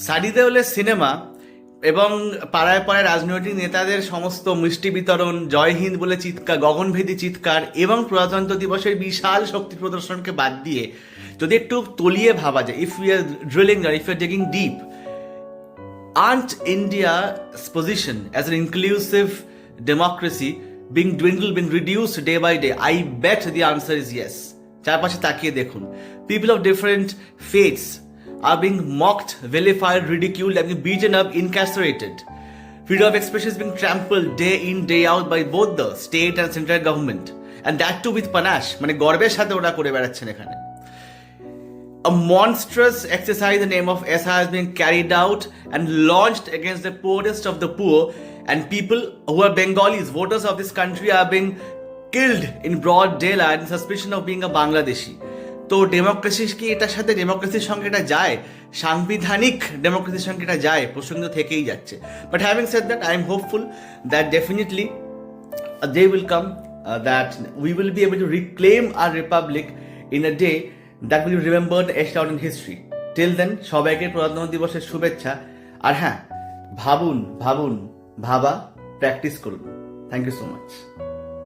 Sunny দেওলের cinema এবং পাড়ায় পাড়ায় রাজনৈতিক নেতাদের সমস্ত মিষ্টি বিতরণ, জয় হিন্দ বলে চিৎকার, গগনভেদী চিৎকার এবং প্রজাতন্ত্র দিবসের বিশাল শক্তি প্রদর্শনকে বাদ দিয়ে যদি একটু তলিয়ে ভাবা যায়, if you are drilling, if you are digging deep, aren't India's position as an inclusive democracy being dwindled, being reduced day by day? I bet the answer is yes. চারপাশে তাকিয়ে দেখুন, people of different faiths are being mocked, vilified, ridiculed, and beaten up, incarcerated. Freedom of expression is being trampled day in, day out by both the state and central government. And that too with panache, মানে গর্বের সাথে ওরা করে বেড়াচ্ছেন এখানে। A monstrous exercise in the name of SR has been carried out and launched against the poorest of the poor, and people who are Bengalis, voters of this country, are being killed in broad daylight in suspicion of being a Bangladeshi. তো democracy কি এটার সাথে, ডেমোক্রেসির সঙ্গে এটা যায়, সাংবিধানিক ডেমোক্রেসির সঙ্গে এটা যায়, প্রশ্ন কিন্তু থেকেই যাচ্ছে। But having said that, I am hopeful that definitely a day will come that we will be able to reclaim our republic in a day that will be remembered etched out in history. Till then, সবাইকে প্রজাতন্ত্র দিবসের শুভেচ্ছা। আর হ্যাঁ, ভাবা practice করুন। Thank you so much.